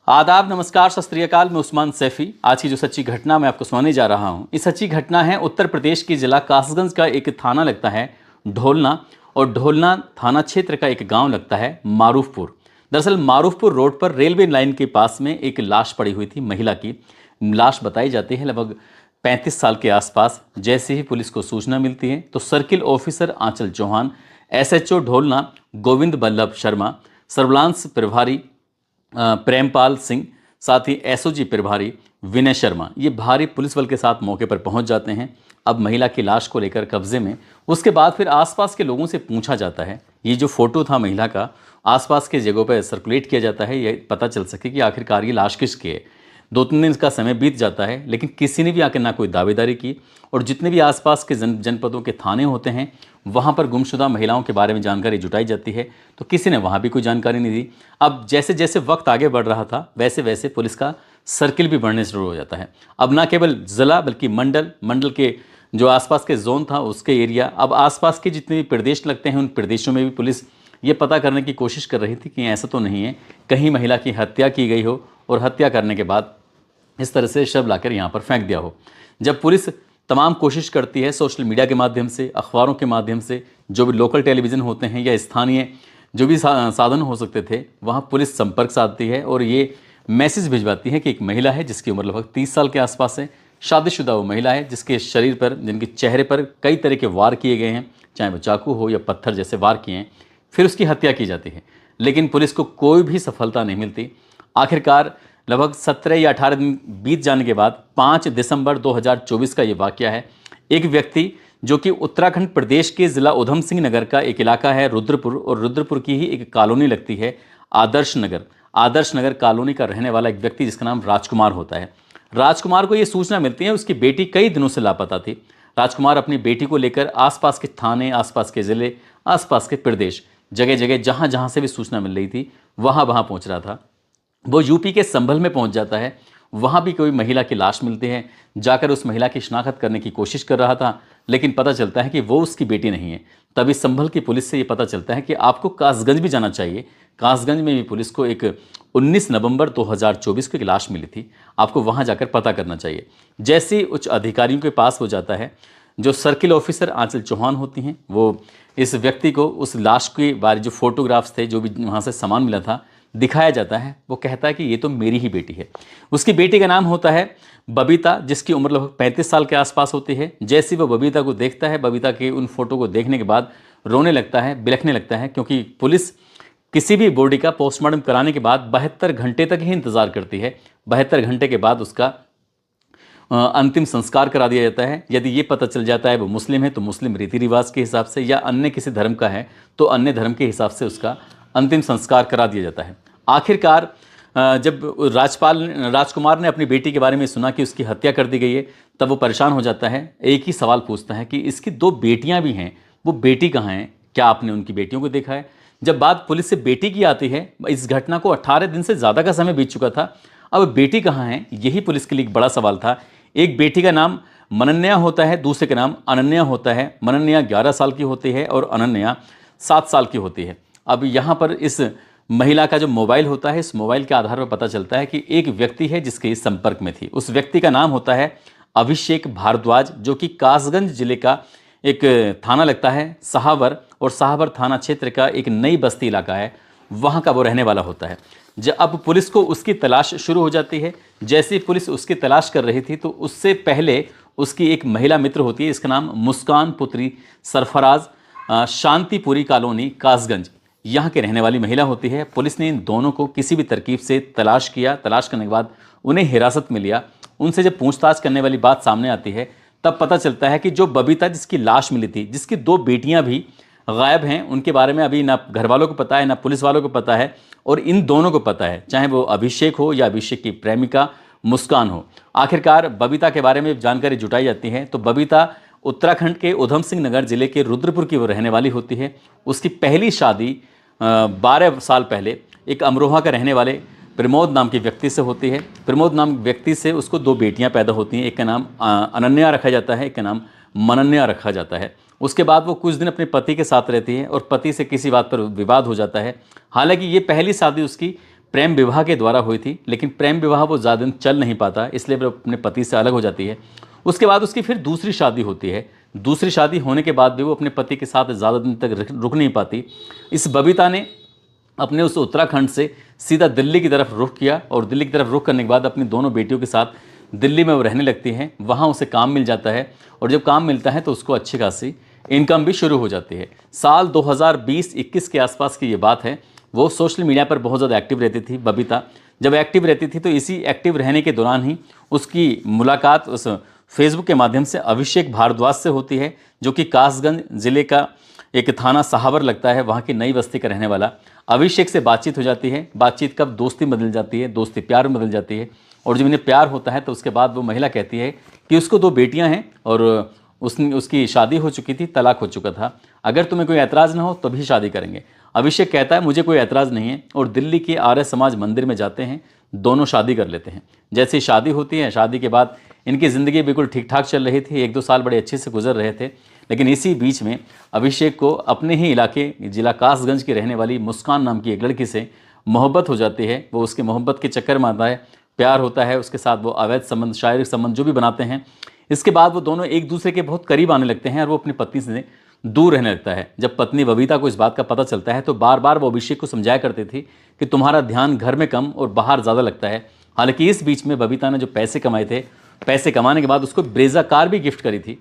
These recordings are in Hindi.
आदाब, नमस्कार, सत श्री अकाल। मैं उस्मान सैफी। आज की जो सच्ची घटना मैं आपको सुनाने जा रहा हूँ, इस सच्ची घटना है उत्तर प्रदेश के जिला कासगंज का एक थाना लगता है ढोलना, और ढोलना थाना क्षेत्र का एक गांव लगता है मारूफपुर। दरअसल मारूफपुर रोड पर रेलवे लाइन के पास में एक लाश पड़ी हुई थी। महिला की लाश बताई जाती है लगभग 35 साल के आसपास। जैसे ही पुलिस को सूचना मिलती है तो सर्किल ऑफिसर आंचल चौहान, एसएचओ ढोलना गोविंद बल्लभ शर्मा, सर्विलांस प्रभारी प्रेमपाल सिंह, साथ ही एसओजी प्रभारी विनय शर्मा, ये भारी पुलिस बल के साथ मौके पर पहुंच जाते हैं। अब महिला की लाश को लेकर कब्जे में। उसके बाद फिर आसपास के लोगों से पूछा जाता है। ये जो फोटो था महिला का आसपास के जगहों पर सर्कुलेट किया जाता है, ये पता चल सके कि आखिरकार ये लाश किसकी है। 2-3 दिन का समय बीत जाता है, लेकिन किसी ने भी आकर ना कोई दावेदारी की। और जितने भी आसपास के जनपदों के थाने होते हैं, वहाँ पर गुमशुदा महिलाओं के बारे में जानकारी जुटाई जाती है, तो किसी ने वहाँ भी कोई जानकारी नहीं दी। अब जैसे जैसे वक्त आगे बढ़ रहा था, वैसे वैसे पुलिस का सर्किल भी बढ़ने शुरू हो जाता है। अब ना केवल ज़िला बल्कि मंडल के जो आसपास के जोन था उसके एरिया, अब आसपास के जितने भी प्रदेश लगते हैं उन प्रदेशों में भी पुलिस ये पता करने की कोशिश कर रही थी कि ऐसा तो नहीं है कहीं महिला की हत्या की गई हो और हत्या करने के बाद इस तरह से शव लाकर यहाँ पर फेंक दिया हो। जब पुलिस तमाम कोशिश करती है सोशल मीडिया के माध्यम से, अखबारों के माध्यम से, जो भी लोकल टेलीविज़न होते हैं या स्थानीय जो भी साधन हो सकते थे, वहाँ पुलिस संपर्क साधती है और ये मैसेज भिजवाती है कि एक महिला है जिसकी उम्र लगभग 30 साल के आसपास है, शादीशुदा वो महिला है जिसके शरीर पर, जिनके चेहरे पर कई तरह के वार किए गए हैं, चाहे वो चाकू हो या पत्थर जैसे वार किए हैं, फिर उसकी हत्या की जाती है। लेकिन पुलिस को कोई भी सफलता नहीं मिलती। आखिरकार लगभग 17 या 18 दिन बीत जाने के बाद 5 दिसंबर 2024 का ये वाकया है। एक व्यक्ति जो कि उत्तराखंड प्रदेश के ज़िला उधम सिंह नगर का एक इलाका है रुद्रपुर, और रुद्रपुर की ही एक कॉलोनी लगती है आदर्श नगर कॉलोनी का रहने वाला एक व्यक्ति जिसका नाम राजकुमार होता है। राजकुमार को ये सूचना मिलती है उसकी बेटी कई दिनों से लापता थी। राजकुमार अपनी बेटी को लेकर आसपास के थाने, आसपास के ज़िले, आसपास के प्रदेश, जगह जगह जहाँ जहाँ से भी सूचना मिल रही थी वहाँ वहाँ पहुँच रहा था। वो यूपी के संभल में पहुंच जाता है। वहाँ भी कोई महिला की लाश मिलती है। जाकर उस महिला की शिनाख्त करने की कोशिश कर रहा था, लेकिन पता चलता है कि वो उसकी बेटी नहीं है। तभी संभल की पुलिस से ये पता चलता है कि आपको कासगंज भी जाना चाहिए। कासगंज में भी पुलिस को एक 19 नवंबर 2024 को एक लाश मिली थी, आपको वहाँ जाकर पता करना चाहिए। जैसे ही उच्च अधिकारियों के पास हो जाता है, जो सर्किल ऑफिसर आंचल चौहान होती हैं, वो इस व्यक्ति को उस लाश के बारे जो फोटोग्राफ्स थे, जो भी वहाँ से सामान मिला था, दिखाया जाता है। वो कहता है कि ये तो मेरी ही बेटी है। उसकी बेटी का नाम होता है बबीता, जिसकी उम्र लगभग 35 साल के आसपास होती है। जैसे वो बबीता को देखता है, बबीता के उन फोटो को देखने के बाद रोने लगता है, बिलखने लगता है, क्योंकि पुलिस किसी भी बॉडी का पोस्टमार्टम कराने के बाद 72 घंटे तक ही इंतज़ार करती है। 72 घंटे के बाद उसका अंतिम संस्कार करा दिया जाता है। यदि ये पता चल जाता है वो मुस्लिम है तो मुस्लिम रीति रिवाज के हिसाब से, या अन्य किसी धर्म का है तो अन्य धर्म के हिसाब से उसका अंतिम संस्कार करा दिया जाता है। आखिरकार जब राजकुमार ने अपनी बेटी के बारे में सुना कि उसकी हत्या कर दी गई है, तब वो परेशान हो जाता है। एक ही सवाल पूछता है कि इसकी 2 बेटियां भी हैं, वो बेटी कहाँ हैं? क्या आपने उनकी बेटियों को देखा है? जब बात पुलिस से बेटी की आती है, इस घटना को 18 दिन से ज़्यादा का समय बीत चुका था। अब बेटी कहाँ है, यही पुलिस के लिए एक बड़ा सवाल था। एक बेटी का नाम मनन्या होता है, दूसरे का नाम अनन्या होता है। मनन्या 11 साल की होती है और अनन्या 7 साल की होती है। अब यहाँ पर इस महिला का जो मोबाइल होता है, इस मोबाइल के आधार पर पता चलता है कि एक व्यक्ति है जिसके इस संपर्क में थी। उस व्यक्ति का नाम होता है अभिषेक भारद्वाज, जो कि कासगंज जिले का एक थाना लगता है सहावर, और सहावर थाना क्षेत्र का एक नई बस्ती इलाका है, वहाँ का वो रहने वाला होता है। अब पुलिस को उसकी तलाश शुरू हो जाती है। जैसे ही पुलिस उसकी तलाश कर रही थी तो उससे पहले उसकी एक महिला मित्र होती है, इसका नाम मुस्कान पुत्री सरफराज, शांतिपुरी कॉलोनी कासगंज, यहाँ के रहने वाली महिला होती है। पुलिस ने इन दोनों को किसी भी तरकीब से तलाश किया। तलाश करने के बाद उन्हें हिरासत में लिया। उनसे जब पूछताछ करने वाली बात सामने आती है, तब पता चलता है कि जो बबीता जिसकी लाश मिली थी, जिसकी 2 बेटियां भी गायब हैं, उनके बारे में अभी ना घर वालों को पता है ना पुलिस वालों को पता है, और इन दोनों को पता है, चाहे वो अभिषेक हो या अभिषेक की प्रेमिका मुस्कान हो। आखिरकार बबीता के बारे में जानकारी जुटाई जाती है तो बबीता उत्तराखंड के उधम सिंह नगर जिले के रुद्रपुर की वो रहने वाली होती है। उसकी पहली शादी 12 साल पहले एक अमरोहा का रहने वाले प्रमोद नाम के व्यक्ति से होती है। प्रमोद नाम व्यक्ति से उसको 2 बेटियां पैदा होती हैं। एक का नाम अनन्या रखा जाता है, एक का नाम मनन्या रखा जाता है। उसके बाद वो कुछ दिन अपने पति के साथ रहती है और पति से किसी बात पर विवाद हो जाता है। हालांकि ये पहली शादी उसकी प्रेम विवाह के द्वारा हुई थी, लेकिन प्रेम विवाह वो ज़्यादा दिन चल नहीं पाता, इसलिए वो अपने पति से अलग हो जाती है। उसके बाद उसकी फिर दूसरी शादी होती है। दूसरी शादी होने के बाद भी वो अपने पति के साथ ज़्यादा दिन तक रुक नहीं पाती। इस बबीता ने अपने उस उत्तराखंड से सीधा दिल्ली की तरफ रुख किया और दिल्ली की तरफ रुख करने के बाद अपनी दोनों बेटियों के साथ दिल्ली में वो रहने लगती हैं। वहाँ उसे काम मिल जाता है और जब काम मिलता है तो उसको अच्छी खासी इनकम भी शुरू हो जाती है। साल 2020-21 के आसपास की ये बात है। वो सोशल मीडिया पर बहुत ज़्यादा एक्टिव रहती थी बबीता। जब एक्टिव रहती थी तो इसी एक्टिव रहने के दौरान ही उसकी मुलाकात उस फेसबुक के माध्यम से अभिषेक भारद्वाज से होती है, जो कि कासगंज ज़िले का एक थाना सहावर लगता है, वहाँ की नई बस्ती का रहने वाला। अभिषेक से बातचीत हो जाती है। बातचीत कब दोस्ती बदल जाती है, दोस्ती प्यार में बदल जाती है। और जब इन्हें प्यार होता है तो उसके बाद वो महिला कहती है कि उसको 2 बेटियां हैं और उसकी शादी हो चुकी थी, तलाक हो चुका था। अगर तुम्हें कोई ऐतराज़ ना हो तो भी शादी करेंगे। अभिषेक कहता है मुझे कोई ऐतराज़ नहीं है और दिल्ली के आर्य समाज मंदिर में जाते हैं, दोनों शादी कर लेते हैं। जैसे ही शादी होती है, शादी के बाद इनकी ज़िंदगी बिल्कुल ठीक ठाक चल रही थी, 1-2 साल बड़े अच्छे से गुजर रहे थे। लेकिन इसी बीच में अभिषेक को अपने ही इलाके जिला कासगंज की रहने वाली मुस्कान नाम की एक लड़की से मोहब्बत हो जाती है। वो उसके मोहब्बत के चक्कर में आता है, प्यार होता है, उसके साथ वो अवैध संबंध, शारीरिक संबंध जो भी बनाते हैं। इसके बाद वो दोनों एक दूसरे के बहुत करीब आने लगते हैं और वो अपनी पत्नी से दूर रहने लगता है। जब पत्नी बबीता को इस बात का पता चलता है तो बार बार वो अभिषेक को समझाया करती थी कि तुम्हारा ध्यान घर में कम और बाहर ज़्यादा लगता है। हालांकि इस बीच में बबीता ने जो पैसे कमाए थे, पैसे कमाने के बाद उसको ब्रेजा कार भी गिफ्ट करी थी।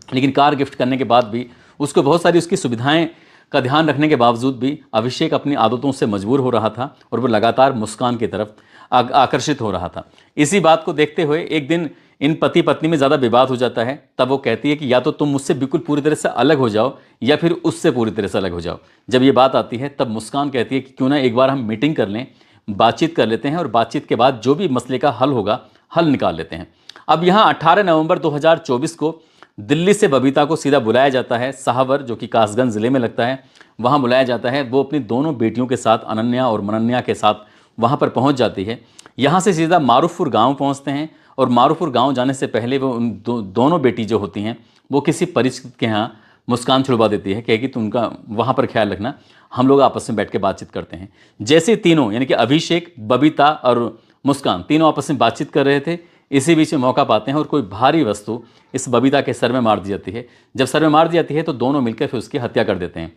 लेकिन कार गिफ्ट करने के बाद भी उसको बहुत सारी उसकी सुविधाएं का ध्यान रखने के बावजूद भी अभिषेक अपनी आदतों से मजबूर हो रहा था और वो लगातार मुस्कान की तरफ आकर्षित हो रहा था। इसी बात को देखते हुए एक दिन इन पति पत्नी में ज़्यादा विवाद हो जाता है। तब वो कहती है कि या तो तुम मुझसे बिल्कुल पूरी तरह से अलग हो जाओ या फिर उससे पूरी तरह से अलग हो जाओ। जब ये बात आती है तब मुस्कान कहती है कि क्यों ना एक बार हम मीटिंग कर लें, बातचीत कर लेते हैं और बातचीत के बाद जो भी मसले का हल होगा, हल निकाल लेते हैं। अब यहाँ 18 नवंबर 2024 को दिल्ली से बबीता को सीधा बुलाया जाता है सहावर, जो कि कासगंज ज़िले में लगता है, वहाँ बुलाया जाता है। वो अपनी दोनों बेटियों के साथ, अनन्या और मनन्या के साथ वहाँ पर पहुँच जाती है। यहाँ से सीधा मारूफपुर गांव पहुँचते हैं और मारूफपुर गांव जाने से पहले वो उन दोनों बेटी जो होती हैं वो किसी परिचित के यहाँ मुस्कान छुड़वा देती है, कहेगी तुम उनका वहाँ पर ख्याल रखना, हम लोग आपस में बैठ के बातचीत करते हैं। जैसे तीनों यानी कि अभिषेक, बबीता और मुस्कान तीनों आपस में बातचीत कर रहे थे, इसी बीच में मौका पाते हैं और कोई भारी वस्तु इस बबीता के सर में मार दी जाती है। जब सर में मार दी जाती है तो दोनों मिलकर फिर उसकी हत्या कर देते हैं।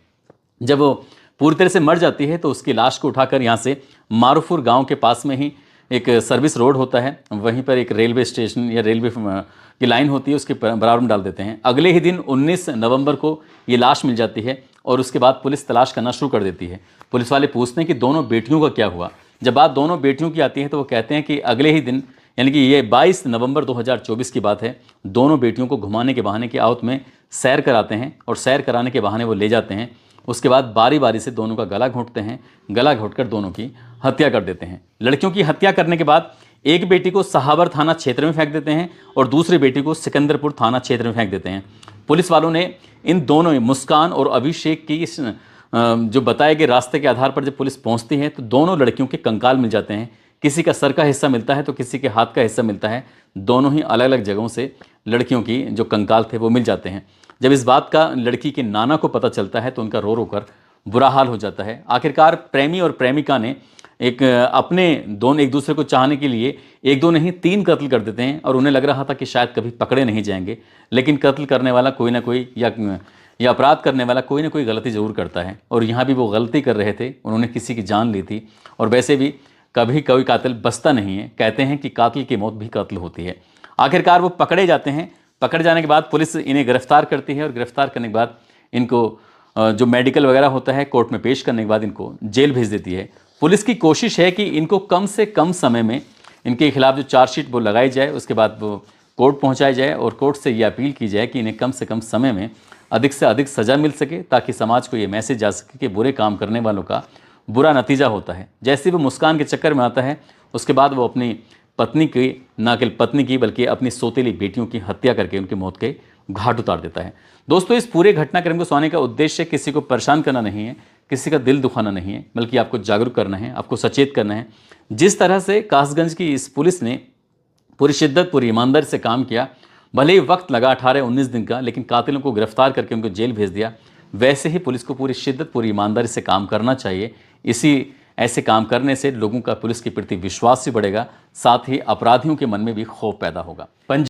जब वो पूरी तरह से मर जाती है तो उसकी लाश को उठाकर यहाँ से मारूफपुर गांव के पास में ही एक सर्विस रोड होता है, वहीं पर एक रेलवे स्टेशन या रेलवे की लाइन होती है, उसके बराबर में डाल देते हैं। अगले ही दिन 19 नवंबर को ये लाश मिल जाती है और उसके बाद पुलिस तलाश करना शुरू कर देती है। पुलिस वाले पूछते हैं कि दोनों बेटियों का क्या हुआ। जब बात दोनों बेटियों की आती है तो वो कहते हैं कि अगले ही दिन यानी कि ये 22 नवंबर 2024 की बात है, दोनों बेटियों को घुमाने के बहाने की आवत में सैर कराते हैं और सैर कराने के बहाने वो ले जाते हैं। उसके बाद बारी बारी से दोनों का गला घोंटते हैं, गला घोंटकर दोनों की हत्या कर देते हैं। लड़कियों की हत्या करने के बाद एक बेटी को सहावर थाना क्षेत्र में फेंक देते हैं और दूसरी बेटी को सिकंदरपुर थाना क्षेत्र में फेंक देते हैं। पुलिस वालों ने इन दोनों, मुस्कान और अभिषेक की इस जो बताए गए रास्ते के आधार पर जब पुलिस पहुंचती है तो दोनों लड़कियों के कंकाल मिल जाते हैं। किसी का सर का हिस्सा मिलता है तो किसी के हाथ का हिस्सा मिलता है। दोनों ही अलग अलग जगहों से लड़कियों की जो कंकाल थे वो मिल जाते हैं। जब इस बात का लड़की के नाना को पता चलता है तो उनका रो रो कर बुरा हाल हो जाता है। आखिरकार प्रेमी और प्रेमिका ने अपने दोनों एक दूसरे को चाहने के लिए 1-2 नहीं 3 कत्ल कर देते हैं और उन्हें लग रहा था कि शायद कभी पकड़े नहीं जाएंगे। लेकिन कत्ल करने वाला कोई ना कोई या अपराध करने वाला कोई ना कोई गलती ज़रूर करता है और यहाँ भी वो गलती कर रहे थे, उन्होंने किसी की जान ली थी। और वैसे भी कभी कोई कातिल बचता नहीं है, कहते हैं कि कातिल की मौत भी कातिल होती है। आखिरकार वो पकड़े जाते हैं। पकड़ जाने के बाद पुलिस इन्हें गिरफ्तार करती है और गिरफ्तार करने के बाद इनको जो मेडिकल वगैरह होता है कोर्ट में पेश करने के बाद इनको जेल भेज देती है। पुलिस की कोशिश है कि इनको कम से कम समय में इनके खिलाफ जो चार्जशीट वो लगाई जाए, उसके बाद वो कोर्ट पहुंचाई जाए और कोर्ट से ये अपील की जाए कि इन्हें कम से कम समय में अधिक से अधिक सज़ा मिल सके, ताकि समाज को ये मैसेज जा सके कि बुरे काम करने वालों का बुरा नतीजा होता है। जैसे ही वो मुस्कान के चक्कर में आता है उसके बाद वो अपनी पत्नी की, ना केवल पत्नी की बल्कि अपनी सौतेली बेटियों की हत्या करके उनकी मौत के घाट उतार देता है। दोस्तों, इस पूरे घटनाक्रम को सुनाने का उद्देश्य किसी को परेशान करना नहीं है, किसी का दिल दुखाना नहीं है, बल्कि आपको जागरूक करना है, आपको सचेत करना है। जिस तरह से कासगंज की इस पुलिस ने पूरी शिद्दत, पूरी ईमानदारी से काम किया, भले ही वक्त लगा 18-19 दिन का, लेकिन कातिलों को गिरफ्तार करके उनको जेल भेज दिया, वैसे ही पुलिस को पूरी शिद्दत, पूरी ईमानदारी से काम करना चाहिए। इसी ऐसे काम करने से लोगों का पुलिस के प्रति विश्वास भी बढ़ेगा, साथ ही अपराधियों के मन में भी खौफ पैदा होगा।